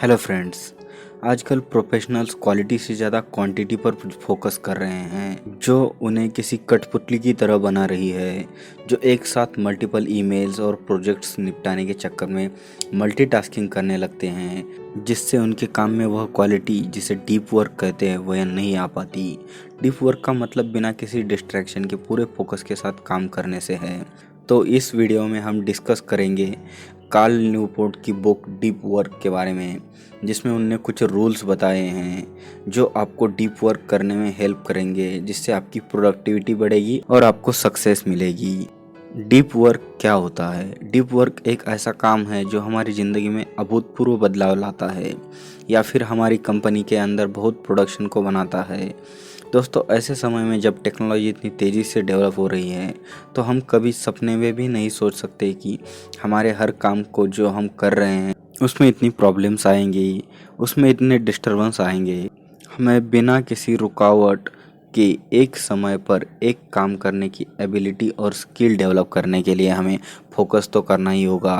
Hello friends. आजकल professionals quality से ज़्यादा क्वांटिटी पर फोकस कर रहे हैं, जो उन्हें किसी कठपुतली की तरह बना रही है, जो एक साथ मल्टीपल ईमेल्स और प्रोजेक्ट्स निपटाने के चक्कर में मल्टीटास्किंग करने लगते हैं, जिससे उनके काम में वह क्वालिटी जिसे डीप वर्क कहते हैं वह नहीं आ पाती। डीप वर्क का मतलब बिना किसी डिस्ट्रैक्शन के पूरे फोकस के साथ काम करने से है। तो इस वीडियो में हम डिस्कस करेंगे कार्ल न्यूपोर्ट की बुक डीप वर्क के बारे में, जिसमें उनने कुछ रूल्स बताए हैं जो आपको डीप वर्क करने में हेल्प करेंगे, जिससे आपकी प्रोडक्टिविटी बढ़ेगी और आपको सक्सेस मिलेगी। डीप वर्क क्या होता है? डीप वर्क एक ऐसा काम है जो हमारी ज़िंदगी में अभूतपूर्व बदलाव लाता है या फिर हमारी कंपनी के अंदर बहुत प्रोडक्शन को बनाता है। दोस्तों, ऐसे समय में जब टेक्नोलॉजी इतनी तेज़ी से डेवलप हो रही है, तो हम कभी सपने में भी नहीं सोच सकते कि हमारे हर काम को जो हम कर रहे हैं उसमें इतनी प्रॉब्लम्स आएंगी, उसमें इतने डिस्टरबेंस आएंगे। हमें बिना किसी रुकावट के एक समय पर एक काम करने की एबिलिटी और स्किल डेवलप करने के लिए हमें फोकस तो करना ही होगा,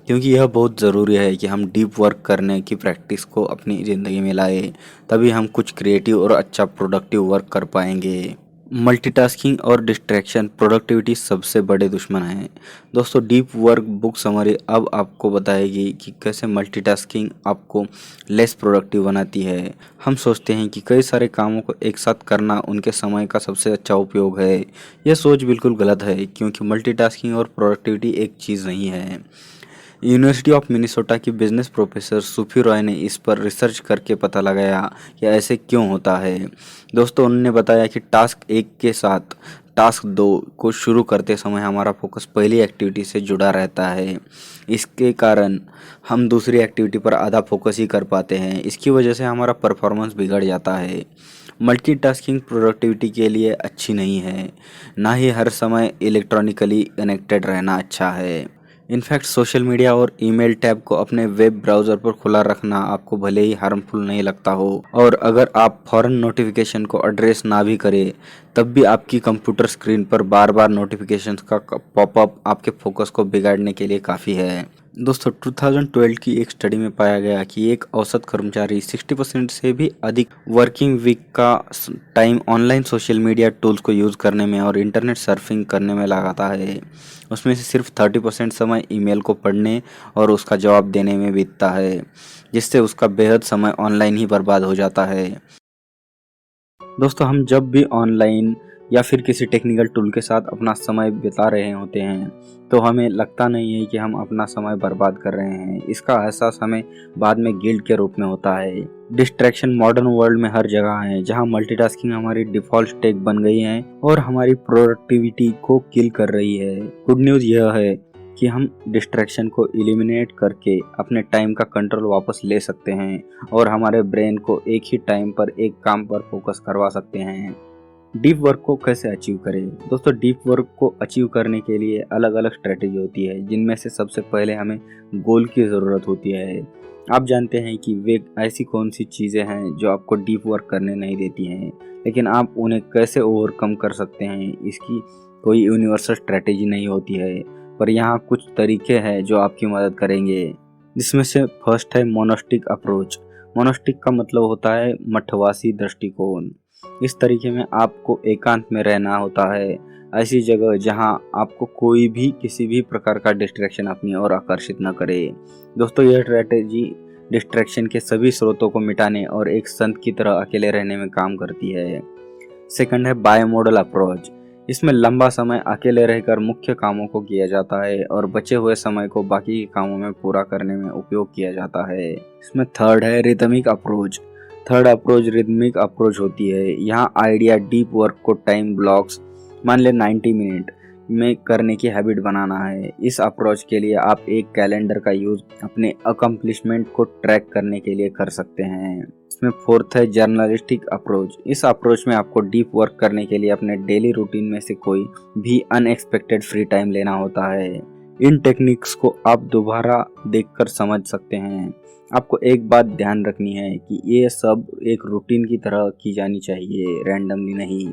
क्योंकि यह बहुत ज़रूरी है कि हम डीप वर्क करने की प्रैक्टिस को अपनी ज़िंदगी में लाए, तभी हम कुछ क्रिएटिव और अच्छा प्रोडक्टिव वर्क कर पाएंगे। मल्टीटास्किंग और डिस्ट्रैक्शन प्रोडक्टिविटी सबसे बड़े दुश्मन हैं। दोस्तों, डीप वर्क बुक समरी अब आपको बताएगी कि कैसे मल्टीटास्किंग आपको लेस प्रोडक्टिव बनाती है। हम सोचते हैं कि कई सारे कामों को एक साथ करना उनके समय का सबसे अच्छा उपयोग है। यह सोच बिल्कुल गलत है, क्योंकि मल्टीटास्किंग और प्रोडक्टिविटी एक चीज़ नहीं है। यूनिवर्सिटी ऑफ मिनेसोटा की बिजनेस प्रोफेसर सूफी रॉय ने इस पर रिसर्च करके पता लगाया कि ऐसे क्यों होता है। दोस्तों, उन्होंने बताया कि टास्क 1 के साथ टास्क 2 को शुरू करते समय हमारा फोकस पहली एक्टिविटी से जुड़ा रहता है। इसके कारण हम दूसरी एक्टिविटी पर आधा फोकस ही कर पाते हैं। इसकी वजह से हमारा परफॉर्मेंस बिगड़ जाता है। मल्टीटास्किंग प्रोडक्टिविटी के लिए अच्छी नहीं है, ना ही हर समय इलेक्ट्रॉनिकली कनेक्टेड रहना अच्छा है। इनफैक्ट सोशल मीडिया और ईमेल टैब को अपने वेब ब्राउज़र पर खुला रखना आपको भले ही हार्मफुल नहीं लगता हो, और अगर आप फौरन नोटिफिकेशन को एड्रेस ना भी करें, तब भी आपकी कंप्यूटर स्क्रीन पर बार बार नोटिफिकेशंस का पॉपअप आपके फोकस को बिगाड़ने के लिए काफ़ी है। दोस्तों, 2012 की एक स्टडी में पाया गया कि एक औसत कर्मचारी 60% से भी अधिक वर्किंग वीक का time online social media tools को यूज़ करने में और इंटरनेट सर्फिंग करने में लगाता है। उसमें से सिर्फ 30% समय ईमेल को पढ़ने और उसका जवाब देने में बीतता है, जिससे उसका बेहद समय ऑनलाइन ही बर्बाद हो जाता है। दोस्तों, हम जब भी ऑनलाइन या फिर किसी टेक्निकल टूल के साथ अपना समय बिता रहे होते हैं, तो हमें लगता नहीं है कि हम अपना समय बर्बाद कर रहे हैं। इसका एहसास हमें बाद में गिल्ट के रूप में होता है। डिस्ट्रैक्शन मॉडर्न वर्ल्ड में हर जगह है, जहां मल्टीटास्किंग हमारी डिफ़ॉल्ट स्टेट बन गई है और हमारी प्रोडक्टिविटी को किल कर रही है। गुड न्यूज़ यह है कि हम डिस्ट्रैक्शन को एलिमिनेट करके अपने टाइम का कंट्रोल वापस ले सकते हैं और हमारे ब्रेन को एक ही टाइम पर एक काम पर फोकस करवा सकते हैं। डीप वर्क को कैसे अचीव करें? दोस्तों, डीप वर्क को अचीव करने के लिए अलग अलग स्ट्रेटेजी होती है, जिनमें से सबसे पहले हमें गोल की ज़रूरत होती है। आप जानते हैं कि वे ऐसी कौन सी चीज़ें हैं जो आपको डीप वर्क करने नहीं देती हैं, लेकिन आप उन्हें कैसे ओवरकम कर सकते हैं, इसकी कोई यूनिवर्सल स्ट्रेटेजी नहीं होती है, पर यहाँ कुछ तरीके हैं जो आपकी मदद करेंगे। जिसमें से फर्स्ट है मोनास्टिक अप्रोच। मोनास्टिक का मतलब होता है मठवासी दृष्टिकोण। इस तरीके में आपको एकांत में रहना होता है, ऐसी जगह जहां आपको कोई भी किसी भी प्रकार का डिस्ट्रैक्शन अपनी ओर आकर्षित न करे। दोस्तों, यह स्ट्रेटेजी डिस्ट्रैक्शन के सभी स्रोतों को मिटाने और एक संत की तरह अकेले रहने में काम करती है। सेकंड है बायमोडल अप्रोच। इसमें लंबा समय अकेले रहकर मुख्य कामों को किया जाता है और बचे हुए समय को बाकी के कामों में पूरा करने में उपयोग किया जाता है। इसमें थर्ड है rhythmic approach. Third approach rhythmic approach होती है। यहाँ आइडिया डीप वर्क को टाइम ब्लॉक्स, मान ले 90 मिनट में करने की हैबिट बनाना है। इस अप्रोच के लिए आप एक कैलेंडर का यूज अपने अकम्प्लिशमेंट को ट्रैक करने के लिए कर सकते हैं। इसमें फोर्थ है जर्नलिस्टिक अप्रोच। इस अप्रोच में आपको डीप वर्क करने के लिए अपने डेली रूटीन में से कोई भी अनएक्सपेक्टेड फ्री टाइम लेना होता है। इन टेक्निक्स को आप दोबारा देखकर समझ सकते हैं। आपको एक बात ध्यान रखनी है कि ये सब एक रूटीन की तरह की जानी चाहिए, रैंडमली नहीं।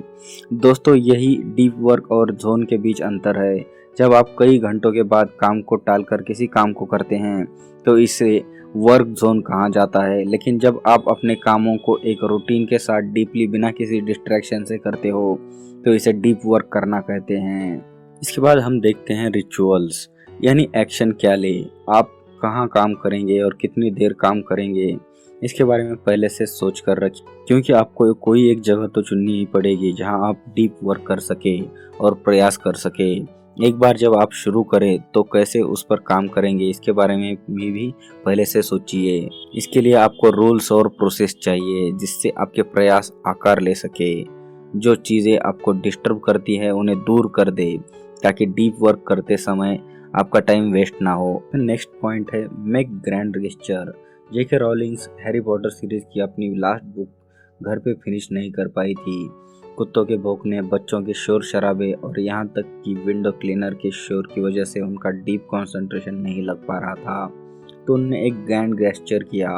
दोस्तों, यही डीप वर्क और जोन के बीच अंतर है। जब आप कई घंटों के बाद काम को टालकर किसी काम को करते हैं तो इसे वर्क जोन कहा जाता है। लेकिन जब आप अपने कामों को एक रूटीन के साथ डीपली बिना किसी डिस्ट्रैक्शन से करते हो तो इसे डीप वर्क करना कहते हैं। इसके बाद हम देखते हैं रिचुअल्स, यानी एक्शन क्या ले, आप कहाँ काम करेंगे और कितनी देर काम करेंगे, इसके बारे में पहले से सोच कर रखिए, क्योंकि आपको कोई एक जगह तो चुननी ही पड़ेगी जहां आप डीप वर्क कर सके और प्रयास कर सके। एक बार जब आप शुरू करें तो कैसे उस पर काम करेंगे इसके बारे में भी पहले से सोचिए। इसके लिए आपको रूल्स और प्रोसेस चाहिए जिससे आपके प्रयास आकार ले सके। जो चीज़ें आपको डिस्टर्ब करती है उन्हें दूर कर दे ताकि डीप वर्क करते समय आपका टाइम वेस्ट ना हो। नेक्स्ट पॉइंट है मेक ग्रैंड गेस्चर। जेके रॉलिंग्स हैरी पॉटर सीरीज की अपनी लास्ट बुक घर पे फिनिश नहीं कर पाई थी। कुत्तों के भौंकने, बच्चों के शोर शराबे और यहाँ तक कि विंडो क्लीनर के शोर की वजह से उनका डीप कंसंट्रेशन नहीं लग पा रहा था। तो उन्होंने एक ग्रैंड गेस्चर किया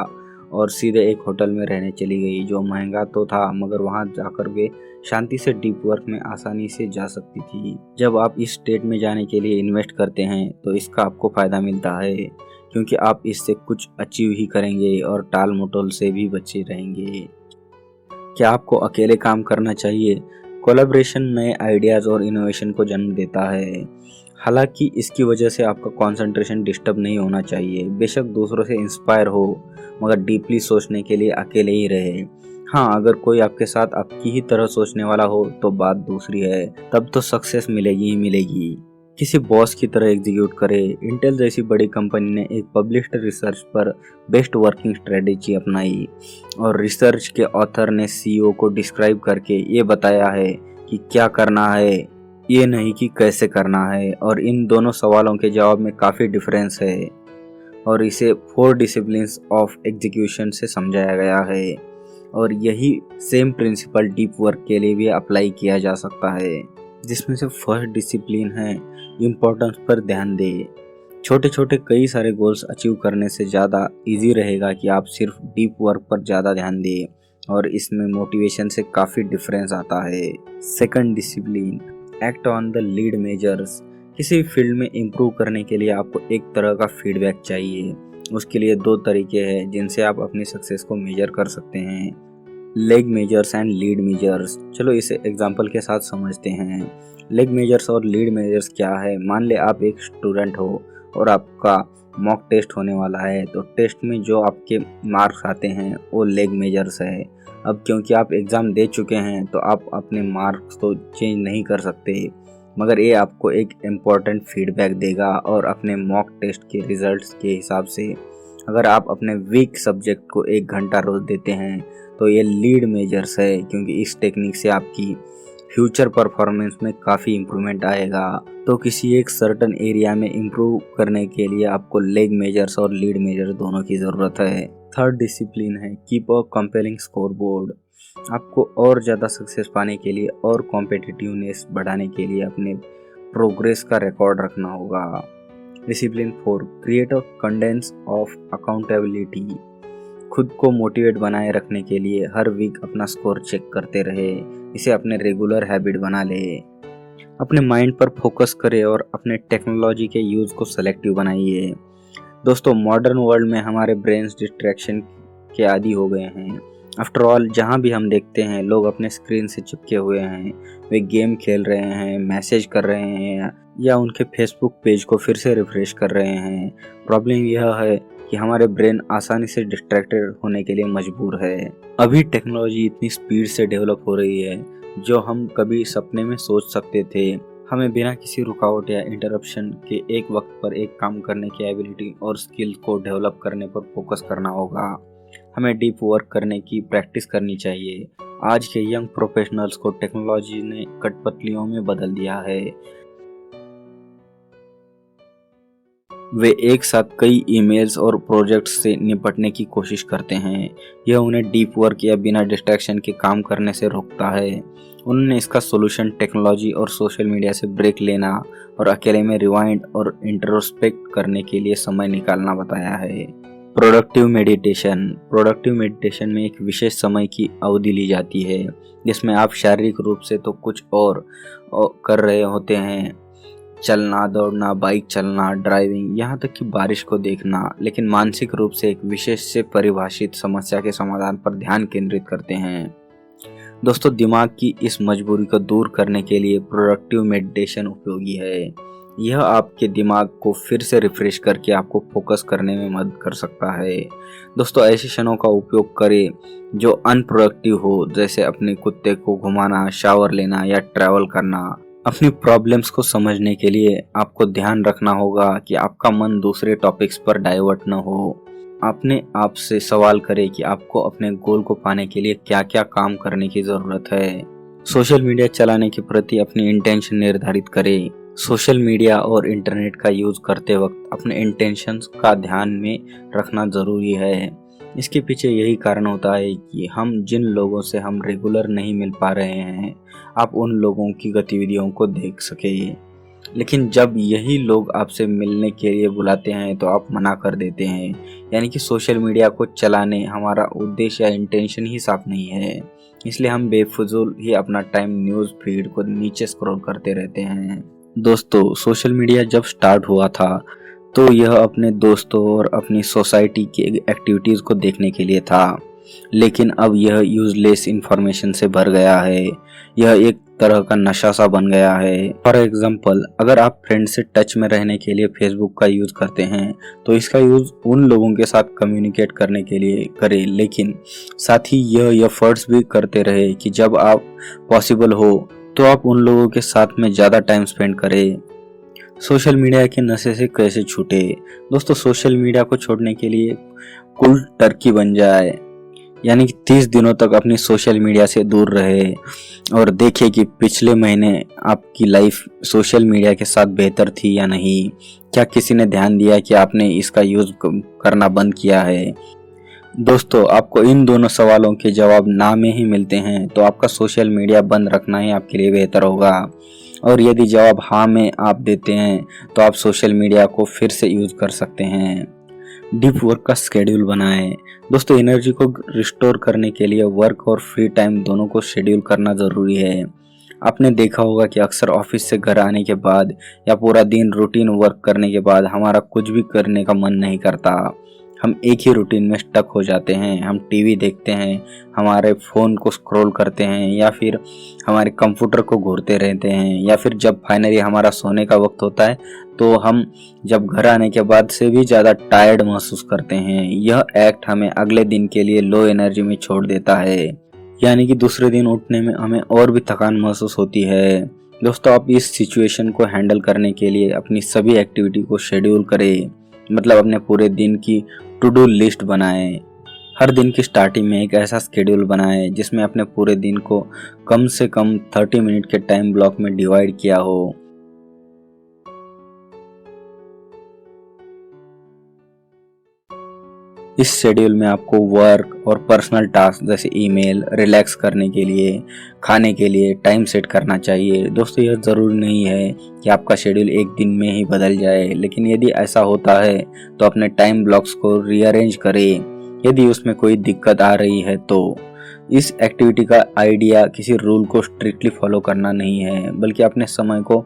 और सीधे एक होटल में रहने चली गई, जो महंगा तो था मगर वहाँ जाकर वे शांति से डीप वर्क में आसानी से जा सकती थी। जब आप इस स्टेट में जाने के लिए इन्वेस्ट करते हैं तो इसका आपको फायदा मिलता है, क्योंकि आप इससे कुछ अचीव ही करेंगे और टाल मटोल से भी बचे रहेंगे। क्या आपको अकेले काम करना चाहिए? कोलैबोरेशन नए आइडियाज़ और इनोवेशन को जन्म देता है। हालांकि इसकी वजह से आपका कंसंट्रेशन डिस्टर्ब नहीं होना चाहिए। बेशक दूसरों से इंस्पायर हो मगर डीपली सोचने के लिए अकेले ही रहे। हाँ, अगर कोई आपके साथ आपकी ही तरह सोचने वाला हो तो बात दूसरी है, तब तो सक्सेस मिलेगी ही मिलेगी। किसी बॉस की तरह एग्जीक्यूट करे। इंटेल जैसी बड़ी कंपनी ने एक पब्लिश्ड रिसर्च पर बेस्ट वर्किंग स्ट्रेटेजी अपनाई और रिसर्च के ऑथर ने सीईओ को डिस्क्राइब करके ये बताया है कि क्या करना है, ये नहीं कि कैसे करना है। और इन दोनों सवालों के जवाब में काफ़ी डिफरेंस है और इसे 4 डिसिप्लिन्स ऑफ एग्जीक्यूशन से समझाया गया है। और यही सेम प्रिंसिपल डीप वर्क के लिए भी अप्लाई किया जा सकता है, जिसमें से फर्स्ट डिसिप्लिन है इम्पोर्टेंस पर ध्यान दे। छोटे छोटे कई सारे गोल्स अचीव करने से ज़्यादा इजी रहेगा कि आप सिर्फ डीप वर्क पर ज़्यादा ध्यान दें, और इसमें मोटिवेशन से काफ़ी डिफरेंस आता है। Second discipline, act on the lead measures. किसी फील्ड में इम्प्रूव करने के लिए आपको एक तरह का फीडबैक चाहिए। उसके लिए 2 तरीके हैं जिनसे आप अपनी सक्सेस को मेजर कर सकते हैं, leg measures and lead measures. चलो इसे एग्जांपल के साथ समझते हैं। लेग मेजर्स और लीड मेजर्स क्या है? मान ले आप एक स्टूडेंट हो और आपका मॉक टेस्ट होने वाला है, तो टेस्ट में जो आपके मार्क्स आते हैं वो लेग मेजर्स है। अब क्योंकि आप एग्ज़ाम दे चुके हैं तो आप अपने मार्क्स तो चेंज नहीं कर सकते, मगर ये आपको एक इम्पॉर्टेंट फीडबैक देगा। और अपने मॉक टेस्ट के रिजल्ट्स के हिसाब से अगर आप अपने वीक सब्जेक्ट को 1 घंटा रोज देते हैं तो ये लीड मेजर्स है, क्योंकि इस टेक्निक से आपकी फ्यूचर परफॉर्मेंस में काफ़ी इम्प्रूवमेंट आएगा। तो किसी एक सर्टन एरिया में इम्प्रूव करने के लिए आपको लेग मेजर्स और लीड मेजर्स दोनों की ज़रूरत है। थर्ड डिसिप्लिन है keep a compelling score board. आपको और ज़्यादा सक्सेस पाने के लिए और कॉम्पिटिटिवनेस बढ़ाने के लिए अपने प्रोग्रेस का रिकॉर्ड रखना होगा। Discipline 4, create a condense of accountability. खुद को मोटिवेट बनाए रखने के लिए हर वीक अपना स्कोर चेक करते रहे, इसे अपने रेगुलर हैबिट बना ले। अपने माइंड पर फोकस करें और अपने टेक्नोलॉजी के यूज़ को सेलेक्टिव बनाइए। दोस्तों, मॉडर्न वर्ल्ड में हमारे ब्रेन्स डिस्ट्रैक्शन के आदी हो गए हैं। आफ्टर ऑल, जहाँ भी हम देखते हैं लोग अपने स्क्रीन से चिपके हुए हैं। वे गेम खेल रहे हैं, मैसेज कर रहे हैं या उनके फेसबुक पेज को फिर से रिफ्रेश कर रहे हैं। प्रॉब्लम यह है कि हमारे ब्रेन आसानी से डिस्ट्रैक्टेड होने के लिए मजबूर है। अभी टेक्नोलॉजी इतनी स्पीड से डेवलप हो रही है जो हम कभी सपने में सोच सकते थे। हमें बिना किसी रुकावट या इंटरप्शन के एक वक्त पर एक काम करने की एबिलिटी और स्किल को डेवलप करने पर फोकस करना होगा। हमें डीप वर्क करने की प्रैक्टिस करनी चाहिए। आज के यंग प्रोफेशनल्स को टेक्नोलॉजी ने कठपुतलियों में बदल दिया है। वे एक साथ कई ईमेल्स और प्रोजेक्ट्स से निपटने की कोशिश करते हैं। यह उन्हें डीप वर्क या बिना डिस्ट्रैक्शन के काम करने से रोकता है। उन्होंने इसका सोल्यूशन टेक्नोलॉजी और सोशल मीडिया से ब्रेक लेना और अकेले में रिवाइंड और इंट्रोस्पेक्ट करने के लिए समय निकालना बताया है। प्रोडक्टिव मेडिटेशन में एक विशेष समय की अवधि ली जाती है जिसमें आप शारीरिक रूप से तो कुछ और कर रहे होते हैं, चलना, दौड़ना, बाइक चलना, ड्राइविंग, यहाँ तक कि बारिश को देखना, लेकिन मानसिक रूप से एक विशेष से परिभाषित समस्या के समाधान पर ध्यान केंद्रित करते हैं। दोस्तों, दिमाग की इस मजबूरी को दूर करने के लिए प्रोडक्टिव मेडिटेशन उपयोगी है। यह आपके दिमाग को फिर से रिफ्रेश करके आपको फोकस करने में मदद कर सकता है। दोस्तों, ऐसे क्षणों का उपयोग करें जो अनप्रोडक्टिव हो, जैसे अपने कुत्ते को घुमाना, शावर लेना या ट्रैवल करना। अपनी प्रॉब्लम्स को समझने के लिए आपको ध्यान रखना होगा कि आपका मन दूसरे टॉपिक्स पर डाइवर्ट न हो। अपने आप से सवाल करें कि आपको अपने गोल को पाने के लिए क्या क्या काम करने की ज़रूरत है। सोशल मीडिया चलाने के प्रति अपनी इंटेंशन निर्धारित करें। सोशल मीडिया और इंटरनेट का यूज़ करते वक्त अपने इंटेंशंस का ध्यान में रखना ज़रूरी है। इसके पीछे यही कारण होता है कि हम जिन लोगों से हम रेगुलर नहीं मिल पा रहे हैं, आप उन लोगों की गतिविधियों को देख सकें। लेकिन जब यही लोग आपसे मिलने के लिए बुलाते हैं तो आप मना कर देते हैं। यानी कि सोशल मीडिया को चलाने हमारा उद्देश्य या इंटेंशन ही साफ नहीं है, इसलिए हम बेफिजूल ही अपना टाइम न्यूज़ फीड को नीचे स्क्रॉल करते रहते हैं। दोस्तों, सोशल मीडिया जब स्टार्ट हुआ था तो यह अपने दोस्तों और अपनी सोसाइटी की एक्टिविटीज़ को देखने के लिए था, लेकिन अब यह यूजलेस इंफॉर्मेशन से भर गया है। यह एक तरह का नशा सा बन गया है। फॉर एग्जाम्पल, अगर आप फ्रेंड से टच में रहने के लिए फेसबुक का यूज़ करते हैं तो इसका यूज़ उन लोगों के साथ कम्युनिकेट करने के लिए करें, लेकिन साथ ही यह एफर्ट्स भी करते रहे कि जब आप पॉसिबल हो तो आप उन लोगों के साथ में ज़्यादा टाइम स्पेंड करें। सोशल मीडिया के नशे से कैसे छूटे? दोस्तों, सोशल मीडिया को छोड़ने के लिए कुल टर्की बन जाए, यानी कि 30 दिनों तक अपनी सोशल मीडिया से दूर रहे और देखें कि पिछले महीने आपकी लाइफ सोशल मीडिया के साथ बेहतर थी या नहीं। क्या किसी ने ध्यान दिया कि आपने इसका यूज़ करना बंद किया है? दोस्तों, आपको इन दोनों सवालों के जवाब ना में ही मिलते हैं तो आपका सोशल मीडिया बंद रखना ही आपके लिए बेहतर होगा। और यदि जवाब हाँ में आप देते हैं तो आप सोशल मीडिया को फिर से यूज़ कर सकते हैं। डीप वर्क का शेड्यूल बनाएं। दोस्तों, एनर्जी को रिस्टोर करने के लिए वर्क और फ्री टाइम दोनों को शेड्यूल करना ज़रूरी है। आपने देखा होगा कि अक्सर ऑफिस से घर आने के बाद या पूरा दिन रूटीन वर्क करने के बाद हमारा कुछ भी करने का मन नहीं करता। हम एक ही रूटीन में स्टक हो जाते हैं। हम टीवी देखते हैं, हमारे फ़ोन को स्क्रॉल करते हैं या फिर हमारे कंप्यूटर को घूरते रहते हैं, या फिर जब फाइनली हमारा सोने का वक्त होता है तो हम जब घर आने के बाद से भी ज़्यादा टायर्ड महसूस करते हैं। यह एक्ट हमें अगले दिन के लिए लो एनर्जी में छोड़ देता है, यानी कि दूसरे दिन उठने में हमें और भी थकान महसूस होती है। दोस्तों, आप इस सिचुएशन को हैंडल करने के लिए अपनी सभी एक्टिविटी को शेड्यूल करें, मतलब अपने पूरे दिन की टू डू लिस्ट बनाएं। हर दिन की स्टार्टिंग में एक ऐसा शेड्यूल बनाएं जिसमें अपने पूरे दिन को कम से कम 30 मिनट के टाइम ब्लॉक में डिवाइड किया हो। इस शेड्यूल में आपको वर्क और पर्सनल टास्क जैसे ईमेल, रिलैक्स करने के लिए, खाने के लिए टाइम सेट करना चाहिए। दोस्तों, यह ज़रूरी नहीं है कि आपका शेड्यूल एक दिन में ही बदल जाए, लेकिन यदि ऐसा होता है तो अपने टाइम ब्लॉक्स को रीअरेंज करें। यदि उसमें कोई दिक्कत आ रही है तो इस एक्टिविटी का आइडिया किसी रूल को स्ट्रिक्टली फॉलो करना नहीं है, बल्कि अपने समय को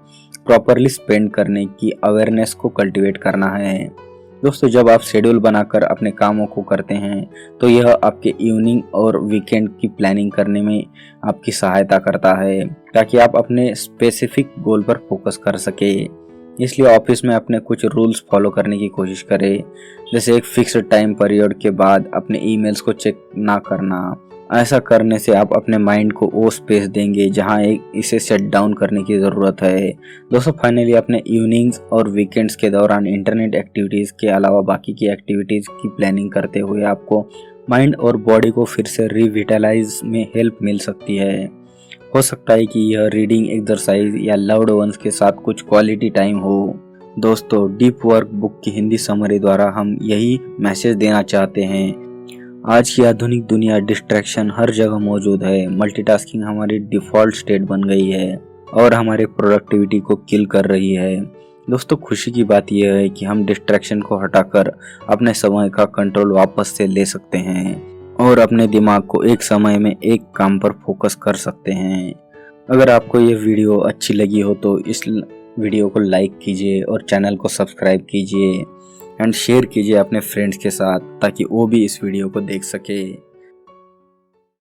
प्रॉपरली स्पेंड करने की अवेयरनेस को कल्टीवेट करना है। दोस्तों, जब आप शेड्यूल बनाकर अपने कामों को करते हैं तो यह आपके इवनिंग और वीकेंड की प्लानिंग करने में आपकी सहायता करता है, ताकि आप अपने स्पेसिफिक गोल पर फोकस कर सके। इसलिए ऑफिस में अपने कुछ रूल्स फॉलो करने की कोशिश करें, जैसे एक फिक्स्ड टाइम पीरियड के बाद अपने ईमेल्स को चेक ना करना। ऐसा करने से आप अपने माइंड को वो स्पेस देंगे जहां इसे सेट डाउन करने की ज़रूरत है। दोस्तों, फाइनली अपने इवनिंग्स और वीकेंड्स के दौरान इंटरनेट एक्टिविटीज़ के अलावा बाकी की एक्टिविटीज़ की प्लानिंग करते हुए आपको माइंड और बॉडी को फिर से रिविटलाइज में हेल्प मिल सकती है। हो सकता है कि यह रीडिंग, एक्सरसाइज या लव्ड वंस के साथ कुछ क्वालिटी टाइम हो। दोस्तों, डीप वर्क बुक की हिंदी समरी द्वारा हम यही मैसेज देना चाहते हैं। आज की आधुनिक दुनिया डिस्ट्रैक्शन हर जगह मौजूद है। मल्टीटास्किंग हमारी डिफ़ॉल्ट स्टेट बन गई है और हमारे प्रोडक्टिविटी को किल कर रही है। दोस्तों, खुशी की बात यह है कि हम डिस्ट्रैक्शन को हटाकर अपने समय का कंट्रोल वापस से ले सकते हैं और अपने दिमाग को एक समय में एक काम पर फोकस कर सकते हैं। अगर आपको यह वीडियो अच्छी लगी हो तो इस वीडियो को लाइक कीजिए और चैनल को सब्सक्राइब कीजिए एंड शेयर कीजिए अपने फ्रेंड्स के साथ ताकि वो भी इस वीडियो को देख सके।